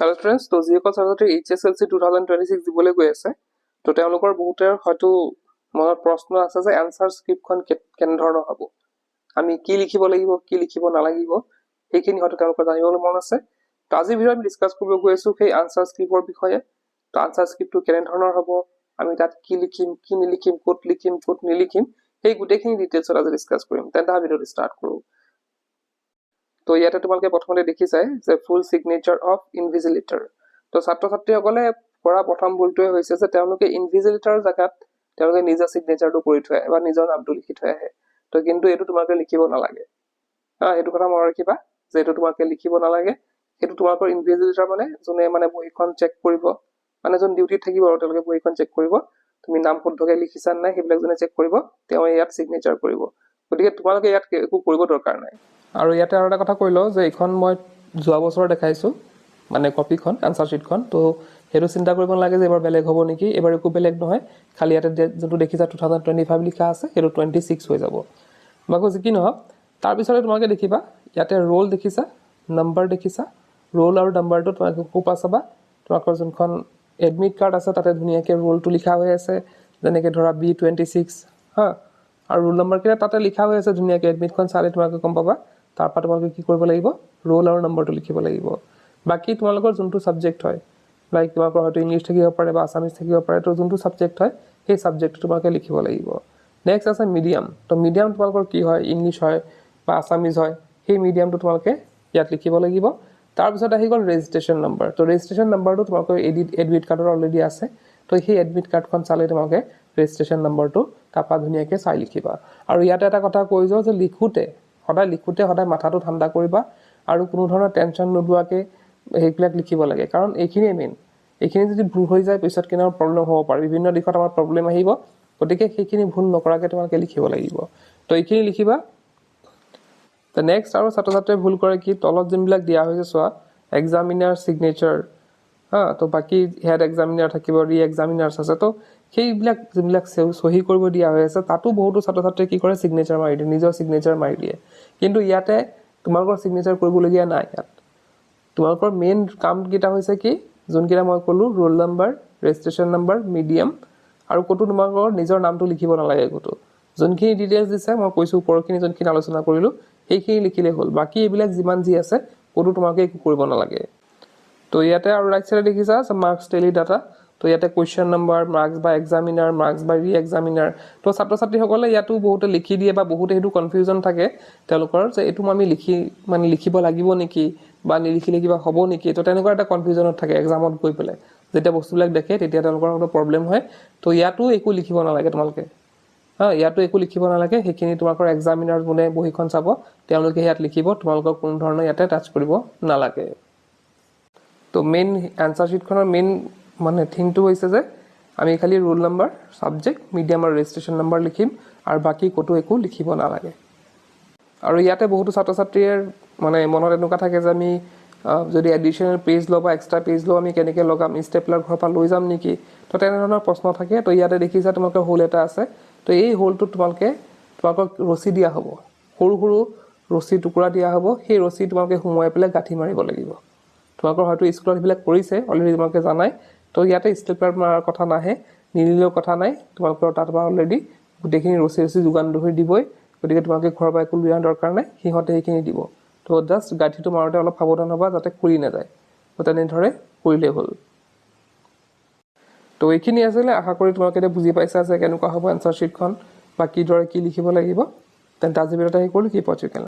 Hello' friends, তো যিসকল ছাত্ৰ-ছাত্ৰী HSLC 2026 দিবলৈ গৈ আছে, তো তেওঁলোকৰ বহুতৰ হয়তো মনত প্ৰশ্ন আছে যে এনচাৰ স্ক্ৰিপ্টখন কেনেধৰণৰ হ'ব, আমি কি লিখিব লাগিব, কি লিখিব নালাগিব, সেইখিনি হয়তো তেওঁলোকৰ জানিবলৈ মন আছে। তো আজিৰ ভিডিঅ'ত আমি ডিছকাছ কৰিব গৈ আছোঁ সেই আনচাৰ স্ক্ৰিপ্টৰ বিষয়ে। তো আনচাৰ স্ক্ৰিপ্টটো কেনেধৰণৰ হ'ব, আমি তাত কি লিখিম, কি নিলিখিম, ক'ত লিখিম, ক'ত নিলিখিম, সেই গোটেইখিনি ডিটেইলছত আজি ডিছকাছ কৰিম। তেন্তে ভিডিঅ'টো ষ্টাৰ্ট কৰোঁ। তো ইয়াতে তোমালোকে প্ৰথমতে দেখিছাই যে ফুল সিগনেচাৰ অফ ইনভিজিলেটৰ। তো ছাত্ৰ-ছাত্ৰীসকলে কৰা প্ৰথম ভুলটোৱে হৈছে যে তেওঁলোকে ইনভিজিলেটৰৰ জেগাত তেওঁলোকে নিজৰ সিগনেচাৰটো কৰি থৈ আহে বা নিজৰ নামটো লিখি থৈ আহে। তো কিন্তু এইটো তোমালোকে লিখিব নালাগে। এইটো কথা মনত ৰাখিবা যে এইটো তোমালোকে লিখিব নালাগে। সেইটো তোমালোকৰ ইনভিজিলেটৰ মানে যোনে মানে বহিখন চেক কৰিব, মানে যোন ডিউটিত থাকিব আৰু তেওঁলোকে বহিখন চেক কৰিব, তুমি নাম শুদ্ধকৈ লিখিছা নাই সেইবিলাক যোনে চেক কৰিব, তেওঁ ইয়াত সিগনেচাৰ কৰিব। গতিকে তোমালোকে ইয়াত একো কৰিব দৰকাৰ নাই। আৰু ইয়াতে আৰু এটা কথা কৈ লওঁ যে এইখন মই যোৱা বছৰ দেখাইছোঁ, মানে কপিখন, আনচাৰ শ্বীটখন। তো সেইটো চিন্তা কৰিব নালাগে যে এবাৰ বেলেগ হ'ব নেকি। এবাৰ একো বেলেগ নহয়, খালি ইয়াতে যোনটো দেখিছা 2025 লিখা আছে সেইটো 26 হৈ যাব। বাকী যি কি নহওক, তাৰপিছতে তোমালোকে দেখিবা ইয়াতে ৰোল দেখিছা, নাম্বাৰ দেখিছা, ৰোল আৰু নাম্বাৰটো তোমালোকে কোপা চাবা। তোমালোকৰ যোনখন এডমিট কাৰ্ড আছে তাতে ধুনীয়াকৈ ৰোলটো লিখা হৈ আছে, যেনেকৈ ধৰা B26 আৰু ৰোল নম্বৰকেইটা তাতে লিখা হৈ আছে ধুনীয়াকৈ। এডমিটখন চালে তোমালোকে গম পাবা। তাৰপৰা তোমালোকে কি কৰিব লাগিব, ৰোল আৰু নম্বৰটো লিখিব লাগিব। বাকী তোমালোকৰ যোনটো ছাবজেক্ট হয়, লাইক তোমালোকৰ হয়তো ইংলিছ থাকিব পাৰে বা আছামিজ থাকিব পাৰে, তো যোনটো ছাবজেক্ট হয় সেই ছাবজেক্টটো তোমালোকে লিখিব লাগিব। নেক্সট আছে মিডিয়াম। তো মিডিয়াম তোমালোকৰ কি হয়, ইংলিছ হয় বা আছামিজ হয়, সেই মিডিয়ামটো তোমালোকে ইয়াত লিখিব লাগিব। তাৰপিছত আহি গ'ল ৰেজিষ্ট্ৰেশ্যন নম্বৰ। তো ৰেজিষ্ট্ৰেশ্যন নম্বৰটো তোমালোকৰ এডমিট কাৰ্ডত অলৰেডি আছে। তো সেই এডমিট কাৰ্ডখন চালে তোমালোকে ৰেজিষ্ট্ৰেশ্যন নম্বৰটো তাৰপৰা ধুনীয়াকৈ চাই লিখিবা। আৰু ইয়াতে এটা কথা কৈ যাওঁ যে সদায় মাথাটো ঠাণ্ডা কৰিবা আৰু কোনো ধৰণৰ টেনশ্যন নোলোৱাকৈ সেইবিলাক লিখিব লাগে। কাৰণ এইখিনিয়ে মেইন। এইখিনি যদি ভুল হৈ যায় পিছত কেনেও প্ৰব্লেম হ'ব পাৰে, বিভিন্ন দিশত আমাৰ প্ৰব্লেম আহিব। গতিকে সেইখিনি ভুল নকৰাকৈ তোমালোকে লিখিব লাগিব। তো এইখিনি লিখিবা। তো নেক্সট আৰু ছাত্ৰ-ছাত্ৰীয়ে ভুল কৰে কি, তলত যোনবিলাক দিয়া হৈছে চোৱা, এক্সামিনাৰ ছিগনেচাৰ, তো বাকী হেড এক্সামিনাৰ থাকিব, ৰি এক্সামিনাৰ্ছ আছে। তো সেইবিলাক যোনবিলাক চহী কৰিব দিয়া হৈ আছে তাতো বহুতো ছাত্ৰ-ছাত্ৰীয়ে কি কৰে, ছিগনেচাৰ মাৰি দিয়ে, নিজৰ ছিগনেচাৰ মাৰি দিয়ে। কিন্তু ইয়াতে তোমালোকৰ ছিগনেচাৰ কৰিবলগীয়া নাই। ইয়াত তোমালোকৰ মেইন কামকেইটা হৈছে কি, যোনকেইটা মই ক'লোঁ, roll number, registration number, medium, আৰু ক'তো তোমালোকৰ নিজৰ নামটো লিখিব নালাগে। ক'তো যোনখিনি ডিটেইলছ দিছে মই কৈছোঁ, ওপৰখিনি যোনখিনি আলোচনা কৰিলোঁ সেইখিনি লিখিলেই হ'ল। বাকী এইবিলাক যিমান যি আছে ক'তো তোমালোকে একো কৰিব নালাগে। তো ইয়াতে আৰু ৰাইট চাইডে দেখিছা মাৰ্কছ টেলি ডাটা। তো ইয়াতে কুৱেশ্যন নম্বৰ, মাৰ্কছ বা এক্সামিনাৰ, মাৰ্কছ বা ৰি এক্সামিনাৰ। তো ছাত্ৰ-ছাত্ৰীসকলে ইয়াতো বহুতে লিখি দিয়ে বা বহুতে সেইটো কনফিউজন থাকে তেওঁলোকৰ যে এইটো আমি লিখিব লাগিব নেকি বা নিলিখিলে কিবা হ'ব নেকি। তো তেনেকুৱা এটা কনফিউজনত থাকে এক্সামত গৈ পেলাই। যেতিয়া বস্তুবিলাক দেখে তেতিয়া তেওঁলোকৰ অলপ প্ৰব্লেম হয়। তো ইয়াতো একো লিখিব নালাগে তোমালোকে। ইয়াতো একো লিখিব নালাগে। সেইখিনি তোমালোকৰ এক্সামিনাৰ যোনে বহিখন চাব তেওঁলোকে ইয়াত লিখিব, তোমালোকৰ কোনো ধৰণৰ ইয়াতে টাচ কৰিব নালাগে। তো মেইন এনচাৰ শ্বীটখনৰ মেইন থিংটো হৈছে যে আমি খালি ৰোল নম্বৰ, ছাবজেক্ট, মিডিয়াম আৰু ৰেজিষ্ট্ৰেশ্যন নম্বৰ লিখিম, আৰু বাকী ক'তো একো লিখিব নালাগে। আৰু ইয়াতে বহুতো ছাত্ৰ-ছাত্ৰীৰ মনত এনেকুৱা থাকে যে আমি যদি এডিশ্যনেল পেজ লওঁ বা এক্সট্ৰা পেজ লওঁ আমি কেনেকৈ লগাম, ষ্টেপলাৰ ঘৰৰ পৰা লৈ যাম নেকি। তো তেনেধৰণৰ প্ৰশ্ন থাকে। তো ইয়াতে দেখিছা তোমালোকৰ হোল এটা আছে। তো এই হোলটোত তোমালোকক ৰছী দিয়া হ'ব, সৰু সৰু ৰছী টুকুৰা দিয়া হ'ব। সেই ৰছী তোমালোকে সোমোৱাই পেলাই গাঁঠি মাৰিব লাগিব। তোমালোকৰ হয়তো স্কুলত সেইবিলাক কৰিছে অলৰেডি, তোমালোকে জানাই। তো ইয়াতে ষ্টেপলাৰ মাৰাৰ কথা নাহে, নিদিলেও কথা নাই। তোমালোকৰ তাত পৰা অলৰেডি গোটেইখিনি ৰছী যোগান ধৰি দিবই। গতিকে তোমালোকে ঘৰৰ পৰা একো লৈ অনাৰ দৰকাৰ নাই, সিহঁতে সেইখিনি দিব। তো জাষ্ট গাঁঠিটো মাৰোঁতে অলপ সাৱধান হ'বা যাতে খুলি নাযায়। তো তেনেদৰে কৰিলেই হ'ল। তো এইখিনি আছিলে, আশা কৰি তোমালোকে এতিয়া বুজি পাইছা যে কেনেকুৱা হ'ব এনচাৰ শ্বীটখন বা কিদৰে কি লিখিব লাগিব। তেন্তে আজি ভিডিঅ'ত আহি কৰিলোঁ, কি পচিবল।